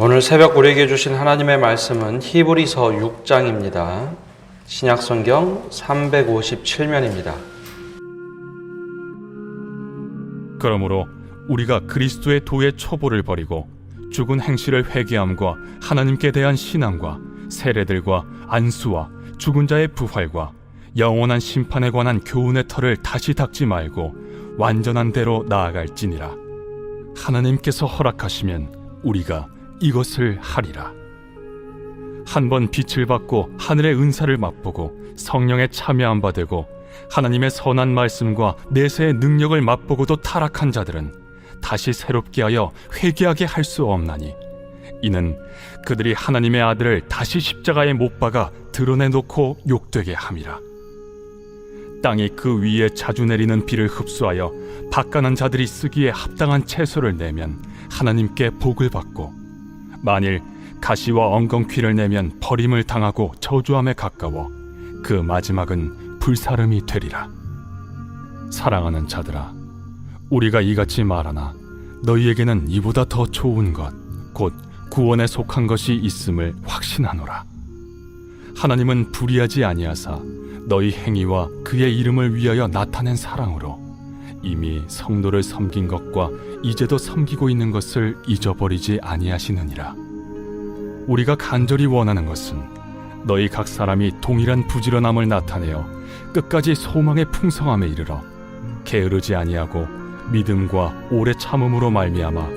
오늘 새벽 우리에게 주신 하나님의 말씀은 히브리서 6장입니다. 신약성경 357면입니다. 그러므로 우리가 그리스도의 도의 초보를 버리고 죽은 행실을 회개함과 하나님께 대한 신앙과 세례들과 안수와 죽은 자의 부활과 영원한 심판에 관한 교훈의 털을 다시 닦지 말고 완전한 대로 나아갈지니라. 하나님께서 허락하시면 우리가 이것을 하리라. 한번 빛을 받고 하늘의 은사를 맛보고 성령에 참여한 바 되고 하나님의 선한 말씀과 내세의 능력을 맛보고도 타락한 자들은 다시 새롭게 하여 회개하게 할 수 없나니, 이는 그들이 하나님의 아들을 다시 십자가에 못 박아 드러내놓고 욕되게 함이라. 땅이 그 위에 자주 내리는 비를 흡수하여 박간한 자들이 쓰기에 합당한 채소를 내면 하나님께 복을 받고, 만일 가시와 엉겅퀴를 내면 버림을 당하고 저주함에 가까워 그 마지막은 불사름이 되리라. 사랑하는 자들아, 우리가 이같이 말하나 너희에게는 이보다 더 좋은 것, 곧 구원에 속한 것이 있음을 확신하노라. 하나님은 불의하지 아니하사 너희 행위와 그의 이름을 위하여 나타낸 사랑으로 이미 성도를 섬긴 것과 이제도 섬기고 있는 것을 잊어버리지 아니하시느니라. 우리가 간절히 원하는 것은 너희 각 사람이 동일한 부지런함을 나타내어 끝까지 소망의 풍성함에 이르러 게으르지 아니하고 믿음과 오래 참음으로 말미암아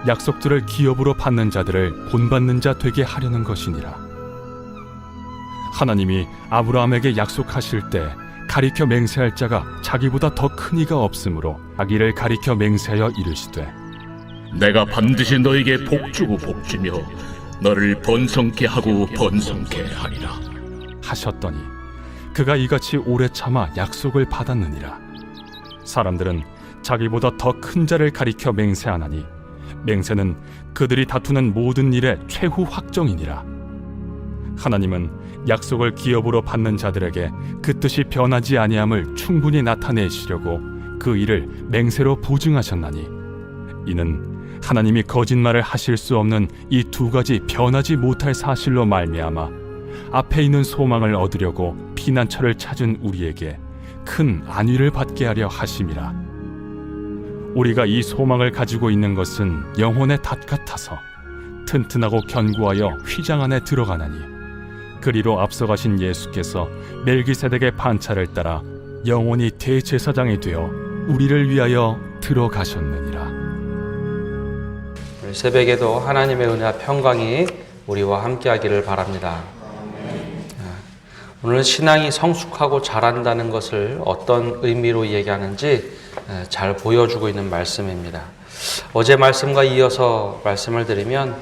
약속들을 기업으로 받는 자들을 본받는 자 되게 하려는 것이니라. 하나님이 아브라함에게 약속하실 때 가리켜 맹세할 자가 자기보다 더 큰 이가 없으므로 자기를 가리켜 맹세하여 이르시되, 내가 반드시 너에게 복주고 복주며 너를 번성케 하고 번성케 하리라 하셨더니 그가 이같이 오래 참아 약속을 받았느니라. 사람들은 자기보다 더 큰 자를 가리켜 맹세하나니 맹세는 그들이 다투는 모든 일의 최후 확정이니라. 하나님은 약속을 기업으로 받는 자들에게 그 뜻이 변하지 아니함을 충분히 나타내시려고 그 일을 맹세로 보증하셨나니, 이는 하나님이 거짓말을 하실 수 없는 이 두 가지 변하지 못할 사실로 말미암아 앞에 있는 소망을 얻으려고 피난처를 찾은 우리에게 큰 안위를 받게 하려 하심이라. 우리가 이 소망을 가지고 있는 것은 영혼의 닷 같아서 튼튼하고 견고하여 휘장 안에 들어가나니, 그리로 앞서가신 예수께서 멜기세덱의 판차를 따라 영원히 대제사장이 되어 우리를 위하여 들어가셨느니라. 새벽에도 하나님의 은혜와 평강이 우리와 함께하기를 바랍니다. 오늘 신앙이 성숙하고 자란다는 것을 어떤 의미로 얘기하는지 잘 보여주고 있는 말씀입니다. 어제 말씀과 이어서 말씀을 드리면,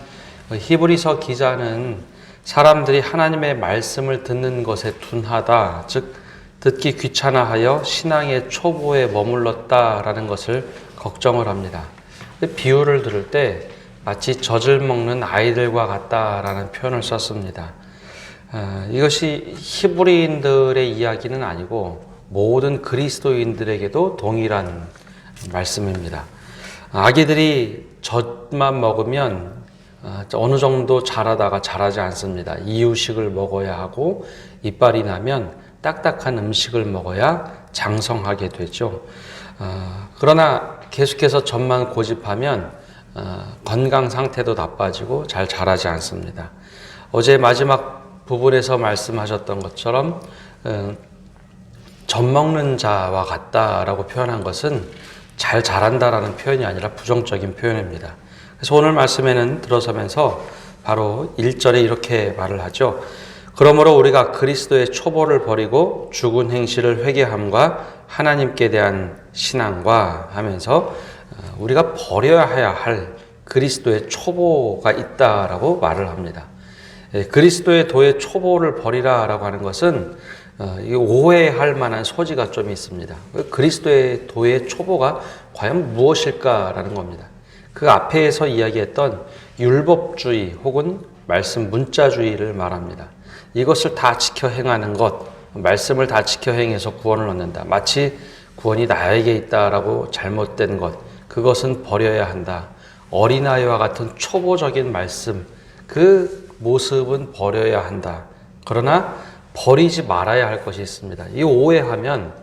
히브리서 기자는 사람들이 하나님의 말씀을 듣는 것에 둔하다, 즉 듣기 귀찮아하여 신앙의 초보에 머물렀다라는 것을 걱정을 합니다. 비유를 들을 때 마치 젖을 먹는 아이들과 같다라는 표현을 썼습니다. 이것이 히브리인들의 이야기는 아니고 모든 그리스도인들에게도 동일한 말씀입니다. 아기들이 젖만 먹으면 어느 정도 자라다가 자라지 않습니다. 이유식을 먹어야 하고 이빨이 나면 딱딱한 음식을 먹어야 장성하게 되죠. 그러나 계속해서 젖만 고집하면 건강 상태도 나빠지고 잘 자라지 않습니다. 어제 마지막 부분에서 말씀하셨던 것처럼 젖 먹는 자와 같다라고 표현한 것은 잘 자란다라는 표현이 아니라 부정적인 표현입니다. 그래서 오늘 말씀에는 들어서면서 바로 1절에 이렇게 말을 하죠. 그러므로 우리가 그리스도의 초보를 버리고 죽은 행실을 회개함과 하나님께 대한 신앙과 하면서 우리가 버려야 할 그리스도의 초보가 있다라고 말을 합니다. 그리스도의 도의 초보를 버리라라고 하는 것은 오해할 만한 소지가 좀 있습니다. 그리스도의 도의 초보가 과연 무엇일까라는 겁니다. 그 앞에서 이야기했던 율법주의 혹은 말씀 문자주의를 말합니다. 이것을 다 지켜 행하는 것, 말씀을 다 지켜 행해서 구원을 얻는다. 마치 구원이 나에게 있다라고 잘못된 것, 그것은 버려야 한다. 어린아이와 같은 초보적인 말씀, 그 모습은 버려야 한다. 그러나 버리지 말아야 할 것이 있습니다. 이 오해하면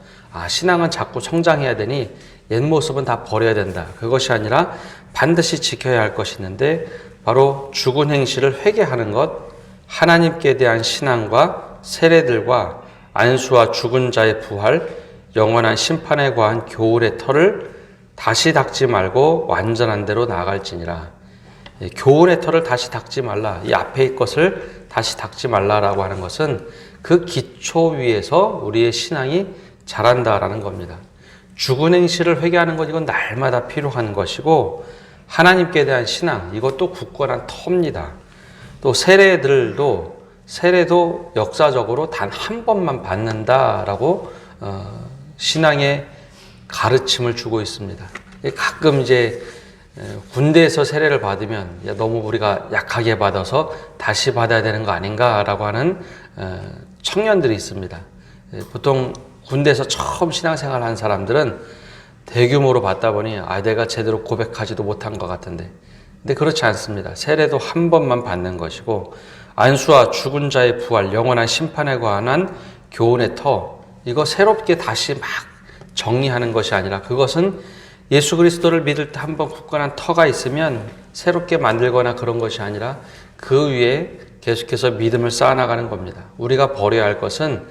신앙은 자꾸 성장해야 되니 옛 모습은 다 버려야 된다. 그것이 아니라 반드시 지켜야 할 것이 있는데 바로 죽은 행실을 회개하는 것, 하나님께 대한 신앙과 세례들과 안수와 죽은 자의 부활, 영원한 심판에 관한 교훈의 털을 다시 닦지 말고 완전한 대로 나아갈지니라. 교훈의 털을 다시 닦지 말라. 이 앞에 것을 다시 닦지 말라라고 하는 것은 그 기초 위에서 우리의 신앙이 자란다라는 겁니다. 죽은 행실을 회개하는 것, 이건 날마다 필요한 것이고, 하나님께 대한 신앙, 이것도 굳건한 터입니다. 또 세례도 역사적으로 단 한 번만 받는다라고 신앙의 가르침을 주고 있습니다. 가끔 이제 군대에서 세례를 받으면 너무 우리가 약하게 받아서 다시 받아야 되는 거 아닌가라고 하는 청년들이 있습니다. 보통 군대에서 처음 신앙생활 한 사람들은 대규모로 받다 보니 내가 제대로 고백하지도 못한 것 같은데, 근데 그렇지 않습니다. 세례도 한 번만 받는 것이고, 안수와 죽은 자의 부활, 영원한 심판에 관한 교훈의 터, 이거 새롭게 다시 막 정리하는 것이 아니라, 그것은 예수 그리스도를 믿을 때 한번 굳건한 터가 있으면 새롭게 만들거나 그런 것이 아니라 그 위에 계속해서 믿음을 쌓아나가는 겁니다. 우리가 버려야 할 것은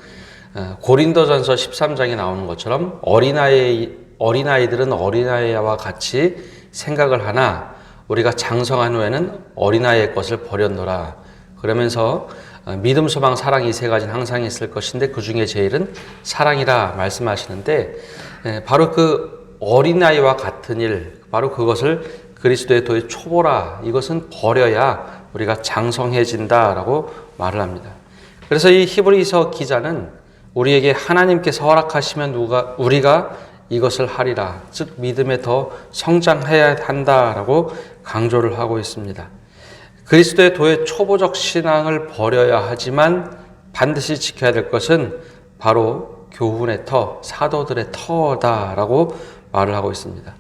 고린도전서 13장에 나오는 것처럼 어린아이들은 어린아이와 같이 생각을 하나 우리가 장성한 후에는 어린아이의 것을 버렸노라. 그러면서 믿음, 소망, 사랑, 이 세 가지는 항상 있을 것인데 그 중에 제일은 사랑이라 말씀하시는데, 바로 그 어린아이와 같은 일, 바로 그것을 그리스도의 도의 초보라, 이것은 버려야 우리가 장성해진다라고 말을 합니다. 그래서 이 히브리서 기자는 우리에게 하나님께서 허락하시면 우리가 이것을 하리라, 즉 믿음에 더 성장해야 한다라고 강조를 하고 있습니다. 그리스도의 도의 초보적 신앙을 버려야 하지만 반드시 지켜야 될 것은 바로 교훈의 터, 사도들의 터다라고 말을 하고 있습니다.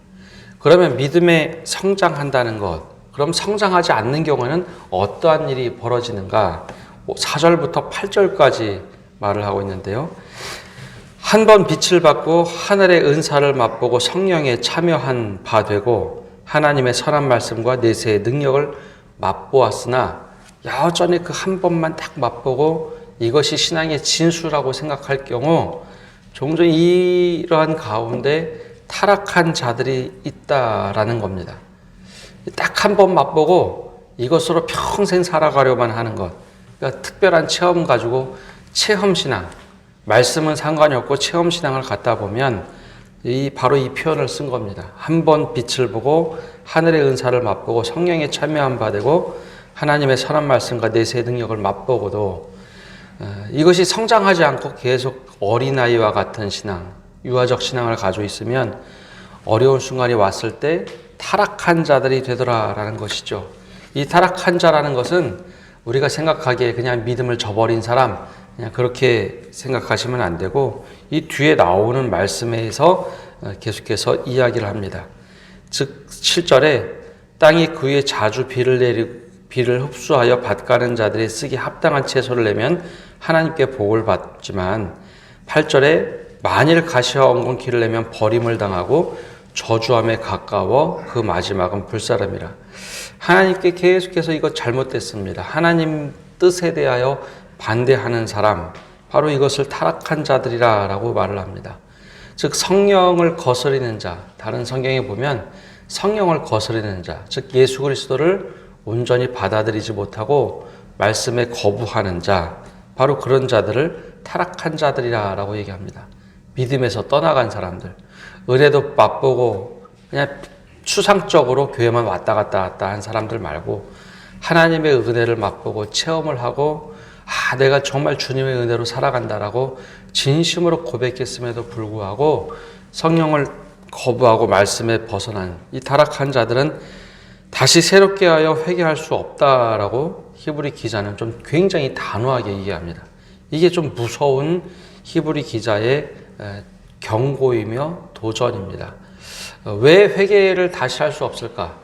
그러면 믿음에 성장한다는 것, 그럼 성장하지 않는 경우에는 어떠한 일이 벌어지는가? 4절부터 8절까지 말을 하고 있는데요. 한 번 빛을 받고 하늘의 은사를 맛보고 성령에 참여한 바 되고 하나님의 선한 말씀과 내세의 능력을 맛보았으나 여전히 그 한 번만 딱 맛보고 이것이 신앙의 진수라고 생각할 경우 종종 이러한 가운데 타락한 자들이 있다라는 겁니다. 딱 한 번 맛보고 이것으로 평생 살아가려만 하는 것, 그러니까 특별한 체험 가지고 체험신앙, 말씀은 상관이 없고 체험신앙을 갖다 보면 바로 이 표현을 쓴 겁니다. 한 번 빛을 보고 하늘의 은사를 맛보고 성령에 참여한 바 되고 하나님의 선한 말씀과 내세의 능력을 맛보고도 이것이 성장하지 않고 계속 어린아이와 같은 신앙, 유아적 신앙을 가지고 있으면 어려운 순간이 왔을 때 타락한 자들이 되더라라는 것이죠. 이 타락한 자라는 것은 우리가 생각하기에 그냥 믿음을 저버린 사람, 그냥 그렇게 생각하시면 안 되고 이 뒤에 나오는 말씀에서 계속해서 이야기를 합니다. 즉 7절에 땅이 그 위에 자주 비를 흡수하여 밭가는 자들이 쓰기 합당한 채소를 내면 하나님께 복을 받지만 8절에 만일 가시와 엉겅퀴를 내면 버림을 당하고 저주함에 가까워 그 마지막은 불사름이라. 하나님께 계속해서 이거 잘못됐습니다. 하나님 뜻에 대하여 반대하는 사람, 바로 이것을 타락한 자들이라 라고 말을 합니다. 즉 성령을 거스리는 자, 다른 성경에 보면 성령을 거스리는 자, 즉 예수 그리스도를 온전히 받아들이지 못하고 말씀에 거부하는 자, 바로 그런 자들을 타락한 자들이라 라고 얘기합니다. 믿음에서 떠나간 사람들, 은혜도 맛보고 그냥 추상적으로 교회만 왔다 갔다 한 사람들 말고 하나님의 은혜를 맛보고 체험을 하고 내가 정말 주님의 은혜로 살아간다라고 진심으로 고백했음에도 불구하고 성령을 거부하고 말씀에 벗어난 이 타락한 자들은 다시 새롭게 하여 회개할 수 없다라고 히브리 기자는 좀 굉장히 단호하게 얘기합니다. 이게 좀 무서운 히브리 기자의 경고이며 도전입니다. 왜 회개를 다시 할 수 없을까?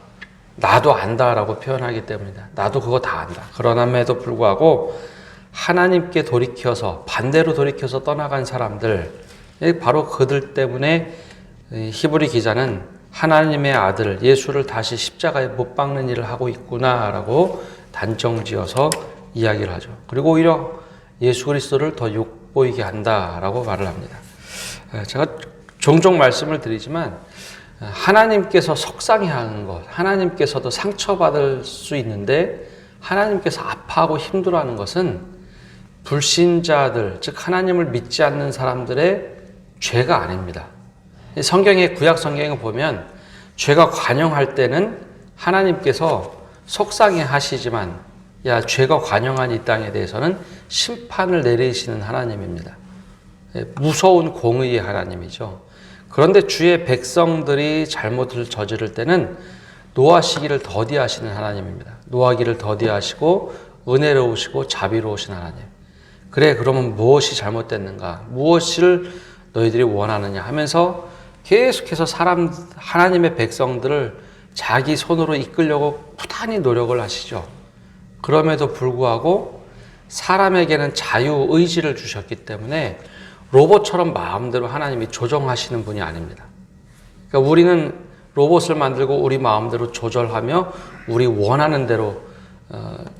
나도 안다라고 표현하기 때문이다. 나도 그거 다 안다. 그러남에도 불구하고 하나님께 돌이켜서 반대로 돌이켜서 떠나간 사람들, 바로 그들 때문에 히브리 기자는 하나님의 아들 예수를 다시 십자가에 못 박는 일을 하고 있구나라고 단정지어서 이야기를 하죠. 그리고 오히려 예수 그리스도를 더 욕보이게 한다라고 말을 합니다. 제가 종종 말씀을 드리지만 하나님께서 속상해하는 것, 하나님께서도 상처받을 수 있는데 하나님께서 아파하고 힘들어하는 것은 불신자들, 즉 하나님을 믿지 않는 사람들의 죄가 아닙니다. 성경의 구약 성경을 보면 죄가 관영할 때는 하나님께서 속상해 하시지만 야, 죄가 관영한 이 땅에 대해서는 심판을 내리시는 하나님입니다. 무서운 공의의 하나님이죠. 그런데 주의 백성들이 잘못을 저지를 때는 노하시기를 더디하시는 하나님입니다. 노하기를 더디하시고 은혜로우시고 자비로우신 하나님. 그래, 그러면 무엇이 잘못됐는가? 무엇을 너희들이 원하느냐 하면서 계속해서 하나님의 백성들을 자기 손으로 이끌려고 부단히 노력을 하시죠. 그럼에도 불구하고 사람에게는 자유의지를 주셨기 때문에 로봇처럼 마음대로 하나님이 조정하시는 분이 아닙니다. 그러니까 우리는 로봇을 만들고 우리 마음대로 조절하며 우리 원하는 대로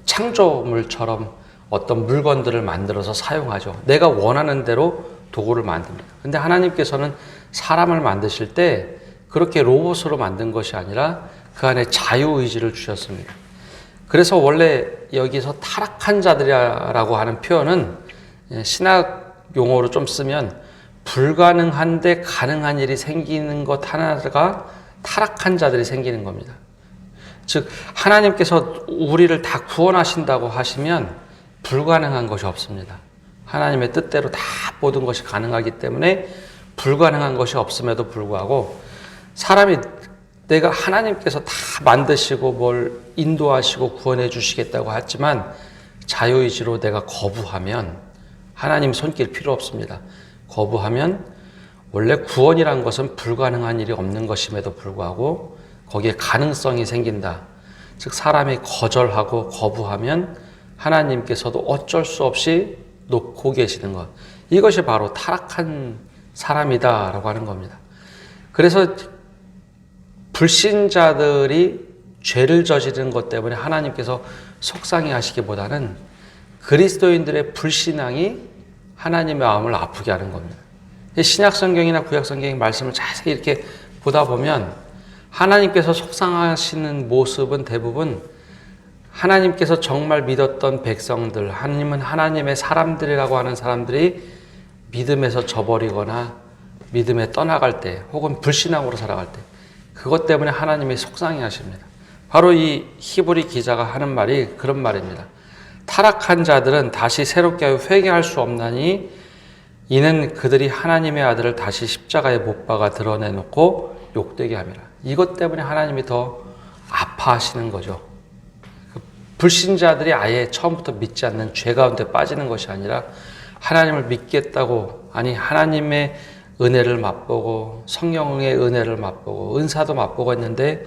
창조물처럼 어떤 물건들을 만들어서 사용하죠. 내가 원하는 대로 도구를 만듭니다. 근데 하나님께서는 사람을 만드실 때 그렇게 로봇으로 만든 것이 아니라 그 안에 자유의지를 주셨습니다. 그래서 원래 여기서 타락한 자들이라고 하는 표현은 신학 용어로 좀 쓰면 불가능한데 가능한 일이 생기는 것 하나가 타락한 자들이 생기는 겁니다. 즉 하나님께서 우리를 다 구원하신다고 하시면 불가능한 것이 없습니다. 하나님의 뜻대로 다 모든 것이 가능하기 때문에 불가능한 것이 없음에도 불구하고 사람이 내가 하나님께서 다 만드시고 뭘 인도하시고 구원해 주시겠다고 하지만 자유의지로 내가 거부하면 하나님 손길 필요 없습니다. 거부하면 원래 구원이란 것은 불가능한 일이 없는 것임에도 불구하고 거기에 가능성이 생긴다. 즉 사람이 거절하고 거부하면 하나님께서도 어쩔 수 없이 놓고 계시는 것. 이것이 바로 타락한 사람이다라고 하는 겁니다. 그래서 불신자들이 죄를 저지른 것 때문에 하나님께서 속상해 하시기보다는 그리스도인들의 불신앙이 하나님의 마음을 아프게 하는 겁니다. 신약성경이나 구약성경의 말씀을 자세히 이렇게 보다 보면 하나님께서 속상하시는 모습은 대부분 하나님께서 정말 믿었던 백성들, 하나님은 하나님의 사람들이라고 하는 사람들이 믿음에서 저버리거나 믿음에 떠나갈 때 혹은 불신앙으로 살아갈 때 그것 때문에 하나님이 속상해 하십니다. 바로 이 히브리 기자가 하는 말이 그런 말입니다. 타락한 자들은 다시 새롭게 회개할 수 없나니 이는 그들이 하나님의 아들을 다시 십자가에 못 박아 드러내놓고 욕되게 함이라. 이것 때문에 하나님이 더 아파하시는 거죠. 불신자들이 아예 처음부터 믿지 않는 죄 가운데 빠지는 것이 아니라 하나님을 믿겠다고, 아니 하나님의 은혜를 맛보고 성령의 은혜를 맛보고 은사도 맛보고 했는데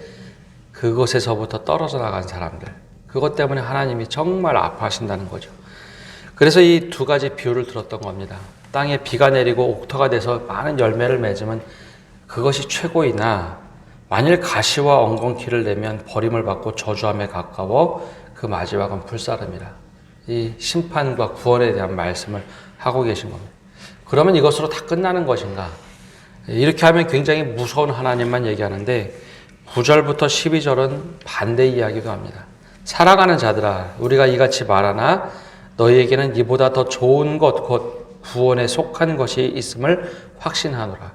그것에서부터 떨어져 나간 사람들, 그것 때문에 하나님이 정말 아파하신다는 거죠. 그래서 이 두 가지 비유를 들었던 겁니다. 땅에 비가 내리고 옥토가 돼서 많은 열매를 맺으면 그것이 최고이나 만일 가시와 엉겅퀴를 내면 버림을 받고 저주함에 가까워 그 마지막은 불사름이라. 이 심판과 구원에 대한 말씀을 하고 계신 겁니다. 그러면 이것으로 다 끝나는 것인가? 이렇게 하면 굉장히 무서운 하나님만 얘기하는데 9절부터 12절은 반대 이야기도 합니다. 살아가는 자들아, 우리가 이같이 말하나 너희에게는 이보다 더 좋은 것, 곧 구원에 속한 것이 있음을 확신하노라.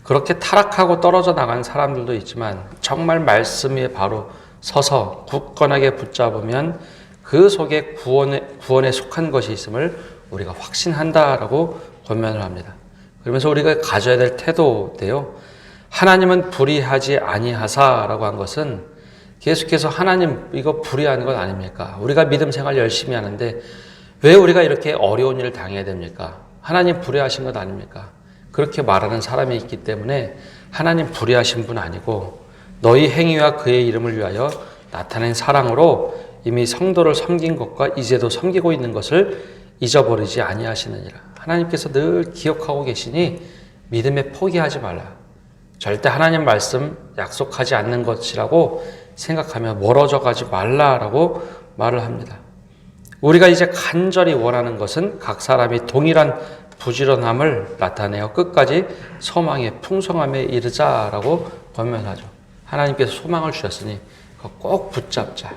그렇게 타락하고 떨어져 나간 사람들도 있지만 정말 말씀에 바로 서서 굳건하게 붙잡으면 그 속에 구원에 속한 것이 있음을 우리가 확신한다라고 권면을 합니다. 그러면서 우리가 가져야 될 태도인데요. 하나님은 불의하지 아니하사라고 한 것은 계속해서 하나님 이거 불의한 것 아닙니까? 우리가 믿음 생활 열심히 하는데 왜 우리가 이렇게 어려운 일을 당해야 됩니까? 하나님 불의하신 것 아닙니까? 그렇게 말하는 사람이 있기 때문에 하나님 불의하신 분 아니고 너희 행위와 그의 이름을 위하여 나타낸 사랑으로 이미 성도를 섬긴 것과 이제도 섬기고 있는 것을 잊어버리지 아니하시느니라. 하나님께서 늘 기억하고 계시니 믿음에 포기하지 말라. 절대 하나님 말씀 약속하지 않는 것이라고 생각하며 멀어져 가지 말라라고 말을 합니다. 우리가 이제 간절히 원하는 것은 각 사람이 동일한 부지런함을 나타내어 끝까지 소망의 풍성함에 이르자라고 권면하죠. 하나님께서 소망을 주셨으니 그거 꼭 붙잡자.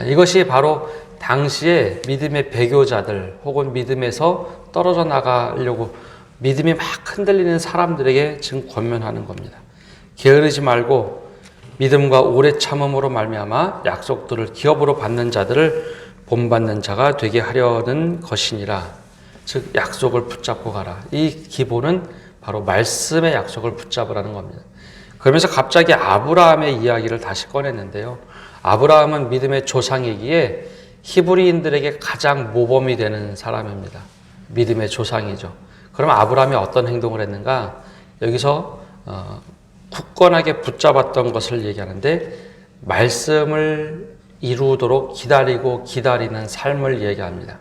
이것이 바로 당시에 믿음의 배교자들 혹은 믿음에서 떨어져 나가려고 믿음이 막 흔들리는 사람들에게 지금 권면하는 겁니다. 게으르지 말고 믿음과 오래 참음으로 말미암아 약속들을 기업으로 받는 자들을 본받는 자가 되게 하려는 것이니라. 즉 약속을 붙잡고 가라. 이 기본은 바로 말씀의 약속을 붙잡으라는 겁니다. 그러면서 갑자기 아브라함의 이야기를 다시 꺼냈는데요. 아브라함은 믿음의 조상이기에 히브리인들에게 가장 모범이 되는 사람입니다. 믿음의 조상이죠. 그럼 아브라함이 어떤 행동을 했는가? 여기서 굳건하게 붙잡았던 것을 얘기하는데 말씀을 이루도록 기다리고 기다리는 삶을 얘기합니다.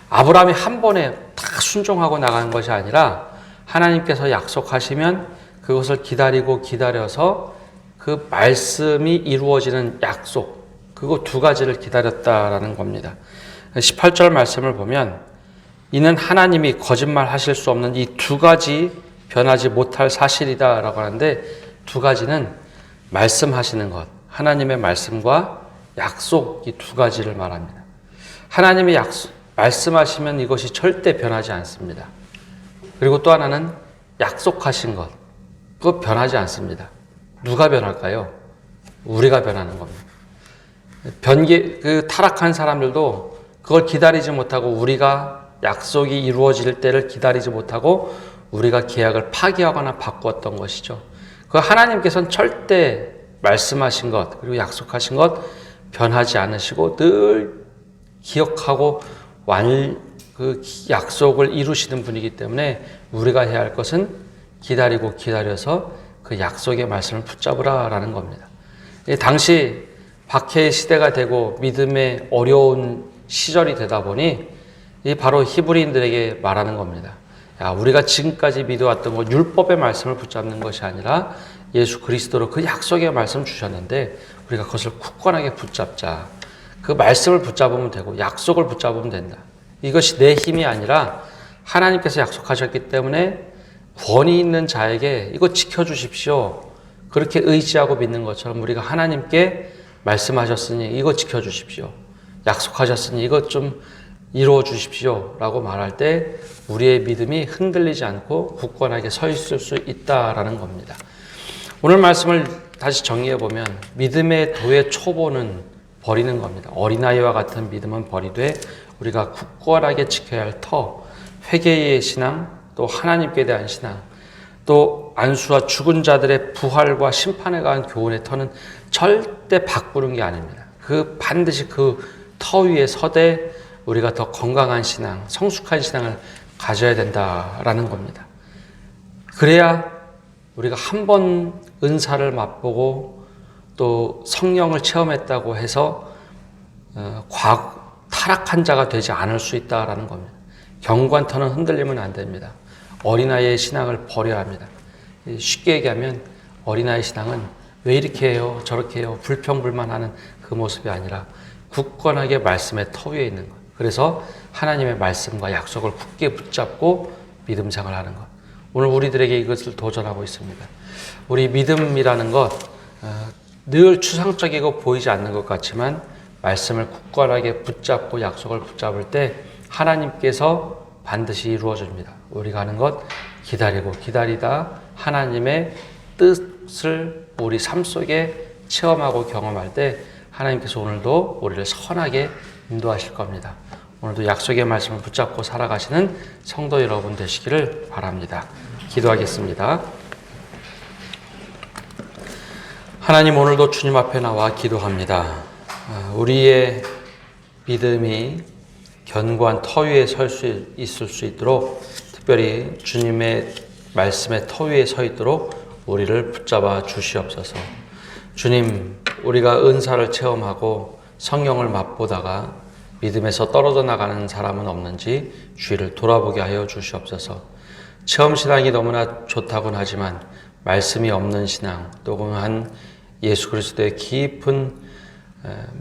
아브라함이 한 번에 다 순종하고 나가는 것이 아니라 하나님께서 약속하시면 그것을 기다리고 기다려서 그 말씀이 이루어지는 약속, 그거 두 가지를 기다렸다라는 겁니다. 18절 말씀을 보면 이는 하나님이 거짓말 하실 수 없는 이 두 가지 변하지 못할 사실이다 라고 하는데 두 가지는 말씀하시는 것, 하나님의 말씀과 약속 이 두 가지를 말합니다. 하나님의 말씀하시면 이것이 절대 변하지 않습니다. 그리고 또 하나는 약속하신 것, 그거 변하지 않습니다. 누가 변할까요? 우리가 변하는 겁니다. 타락한 사람들도 그걸 기다리지 못하고 우리가 약속이 이루어질 때를 기다리지 못하고 우리가 계약을 파기하거나 바꾸었던 것이죠. 그 하나님께서는 절대 말씀하신 것 그리고 약속하신 것 변하지 않으시고 늘 기억하고 그 약속을 이루시는 분이기 때문에 우리가 해야 할 것은 기다리고 기다려서 그 약속의 말씀을 붙잡으라라는 겁니다. 당시 박해의 시대가 되고 믿음의 어려운 시절이 되다 보니 바로 히브리인들에게 말하는 겁니다. 야, 우리가 지금까지 믿어왔던 것 율법의 말씀을 붙잡는 것이 아니라 예수 그리스도로 그 약속의 말씀 주셨는데 우리가 그것을 굳건하게 붙잡자. 그 말씀을 붙잡으면 되고 약속을 붙잡으면 된다. 이것이 내 힘이 아니라 하나님께서 약속하셨기 때문에 권위 있는 자에게 이거 지켜주십시오. 그렇게 의지하고 믿는 것처럼 우리가 하나님께 말씀하셨으니 이거 지켜주십시오. 약속하셨으니 이것 좀 이루어 주십시오. 라고 말할 때 우리의 믿음이 흔들리지 않고 굳건하게 서 있을 수 있다라는 겁니다. 오늘 말씀을 다시 정리해 보면 믿음의 도의 초보는 버리는 겁니다. 어린아이와 같은 믿음은 버리되 우리가 굳건하게 지켜야 할 터, 회개의 신앙, 또 하나님께 대한 신앙, 또 안수와 죽은 자들의 부활과 심판에 관한 교훈의 터는 절대 바꾸는 게 아닙니다. 반드시 그 터 위에 서되 우리가 더 건강한 신앙, 성숙한 신앙을 가져야 된다라는 겁니다. 그래야 우리가 한 번 은사를 맛보고 또 성령을 체험했다고 해서 타락한 자가 되지 않을 수 있다라는 겁니다. 경관터는 흔들리면 안 됩니다. 어린아이의 신앙을 버려야 합니다. 쉽게 얘기하면 어린아이 신앙은 왜 이렇게 해요? 저렇게 해요? 불평불만하는 그 모습이 아니라 굳건하게 말씀의 터 위에 있는 것. 그래서 하나님의 말씀과 약속을 굳게 붙잡고 믿음 생활하는 것. 오늘 우리들에게 이것을 도전하고 있습니다. 우리 믿음이라는 것 늘 추상적이고 보이지 않는 것 같지만 말씀을 굳건하게 붙잡고 약속을 붙잡을 때 하나님께서 반드시 이루어집니다. 우리가 하는 것 기다리고 기다리다 하나님의 뜻을 우리 삶 속에 체험하고 경험할 때 하나님께서 오늘도 우리를 선하게 인도하실 겁니다. 오늘도 약속의 말씀을 붙잡고 살아가시는 성도 여러분 되시기를 바랍니다. 기도하겠습니다. 하나님, 오늘도 주님 앞에 나와 기도합니다. 우리의 믿음이 견고한 터 위에 설 수 있을 수 있도록 특별히 주님의 말씀의 터 위에 서 있도록 우리를 붙잡아 주시옵소서. 주님, 우리가 은사를 체험하고 성령을 맛보다가 믿음에서 떨어져 나가는 사람은 없는지 주위를 돌아보게 하여 주시옵소서. 체험 신앙이 너무나 좋다곤 하지만 말씀이 없는 신앙, 또한 예수 그리스도의 깊은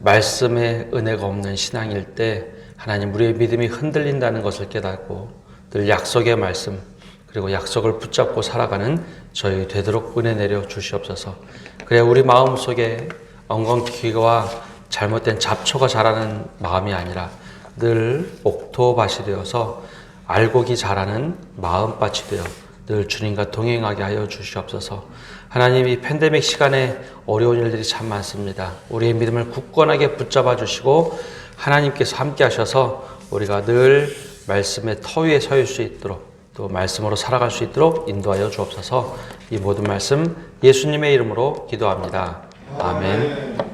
말씀의 은혜가 없는 신앙일 때 하나님, 우리의 믿음이 흔들린다는 것을 깨닫고 늘 약속의 말씀, 그리고 약속을 붙잡고 살아가는 저희 되도록 은혜 내려 주시옵소서. 그래야 우리 마음속에 엉겅퀴와 잘못된 잡초가 자라는 마음이 아니라 늘 옥토밭이 되어서 알곡이 자라는 마음밭이 되어 늘 주님과 동행하게 하여 주시옵소서. 하나님, 이 팬데믹 시간에 어려운 일들이 참 많습니다. 우리의 믿음을 굳건하게 붙잡아 주시고 하나님께서 함께 하셔서 우리가 늘 말씀의 터 위에 서 있을 수 있도록, 또 말씀으로 살아갈 수 있도록 인도하여 주옵소서. 이 모든 말씀 예수님의 이름으로 기도합니다. 아멘.